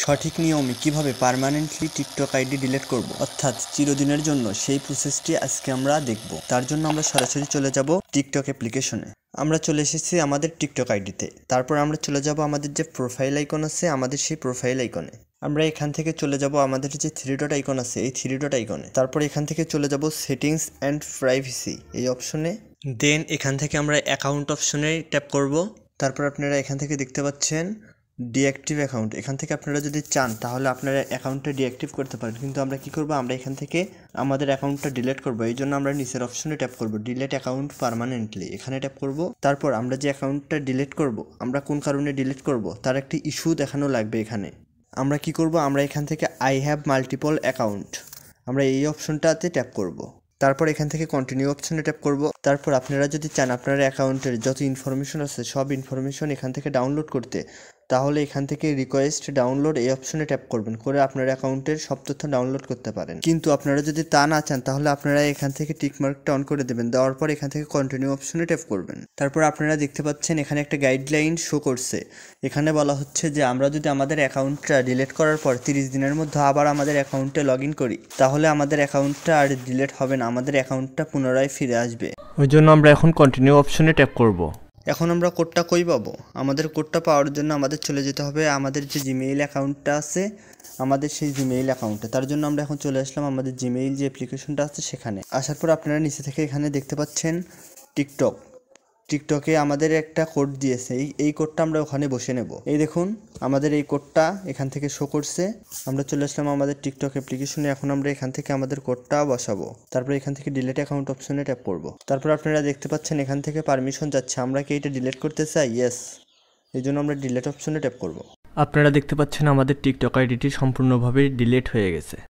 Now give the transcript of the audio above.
সঠিক নিয়মে কিভাবে পার্মানেন্টলি টিকটক আইডি ডিলিট করব অর্থাৎ চিরদিনের জন্য সেই প্রসেসটি আজকে আমরা দেখব। তার জন্য আমরা সরাসরি চলে যাব টিকটক অ্যাপ্লিকেশনে। আমরা চলে এসেছি আমাদের টিকটক আইডিতে। তারপর আমরা চলে যাব আমাদের যে প্রোফাইল আইকন আছে আমাদের সেই প্রোফাইল আইকনে। আমরা এখান থেকে চলে যাব আমাদের যে 3 ডট আইকন আছে এই 3 ডট আইকনে। তারপর এখান থেকে চলে যাব সেটিংস অ্যান্ড প্রাইভেসি এই অপশনে। দেন এখান থেকে আমরা অ্যাকাউন্ট অপশনে ট্যাপ করব। তারপর আপনারা এখান থেকে দেখতে পাচ্ছেন ডিঅ্যাক্টিভ অ্যাকাউন্ট। এখান থেকে আপনারা যদি চান তাহলে আপনারা অ্যাকাউন্টটা ডিঅ্যাক্টিভ করতে পারেন, কিন্তু আমরা কি করব, আমরা এখান থেকে আমাদের অ্যাকাউন্টটা ডিলিট করব। এই জন্য আমরা নিচের অপশনে ট্যাপ করব, ডিলিট অ্যাকাউন্ট পার্মানেন্টলি, এখানে ট্যাপ করব। তারপর আমরা যে অ্যাকাউন্টটা ডিলিট করব, আমরা কোন কারণে ডিলিট করব তার একটি ইস্যু দেখানো লাগবে এখানে। আমরা কি করব, আমরা এখান থেকে আই হ্যাভ মাল্টিপল অ্যাকাউন্ট, আমরা এই অপশনটাতে ট্যাপ করব। তারপর এখান থেকে কন্টিনিউ অপশনে ট্যাপ করব। তারপর আপনারা যদি চান আপনার অ্যাকাউন্টের যত ইনফরমেশন আছে সব ইনফরমেশন এখান থেকে ডাউনলোড করতে, তাহলে এখান থেকে রিকোয়েস্ট ডাউনলোড এই অপশনে ট্যাপ করবেন, করে আপনার অ্যাকাউন্টের সব তথ্য ডাউনলোড করতে পারেন। কিন্তু আপনারা যদি তা না চান তাহলে আপনারা এখান থেকে টিকমার্কটা অন করে দেবেন, দেওয়ার পর এখান থেকে কন্টিনিউ অপশনে ট্যাপ করবেন। তারপর আপনারা দেখতে পাচ্ছেন এখানে একটা গাইডলাইন শো করছে। এখানে বলা হচ্ছে যে আমরা যদি আমাদের অ্যাকাউন্টটা ডিলিট করার পর 30 দিনের মধ্যে আবার আমাদের অ্যাকাউন্টে লগ ইন করি তাহলে আমাদের অ্যাকাউন্টটা আর ডিলিট হবে না, আমাদের অ্যাকাউন্টটা পুনরায় ফিরে আসবে। ওই জন্য আমরা এখন কন্টিনিউ অপশনে ট্যাপ করব। এখন আমরা কোডটা কই পাবো? আমাদের কোডটা পাওয়ার জন্য আমাদের চলে যেতে হবে আমাদের যে জিমেইল অ্যাকাউন্টটা আছে আমাদের সেই জিমেইল অ্যাকাউন্টে। তার জন্য আমরা এখন চলে আসলাম আমাদের জিমেইল যে অ্যাপ্লিকেশনটা আছে সেখানে। আসার পর আপনারা নিচে থেকে এখানে দেখতে পাচ্ছেন টিকটকে আমাদের একটা কোড দিয়েছে, এই কোডটা আমরা ওখানে বসে নেব। এই দেখুন আমাদের এই কোডটা এখান থেকে শো করছে। আমরা চলে আসলাম আমাদের টিকটক অ্যাপ্লিকেশনে। এখন আমরা এখান থেকে আমাদের কোডটা বসাবো। তারপর এখান থেকে ডিলিট অ্যাকাউন্ট অপশনে ট্যাপ করব। তারপর আপনারা দেখতে পাচ্ছেন এখান থেকে পারমিশন যাচ্ছে, আমরা কি এটা ডিলিট করতে চাই? ইয়েস, এই জন্য আমরা ডিলিট অপশনে ট্যাপ করব। আপনারা দেখতে পাচ্ছেন আমাদের টিকটক আইডিটি সম্পূর্ণভাবে ডিলিট হয়ে গেছে।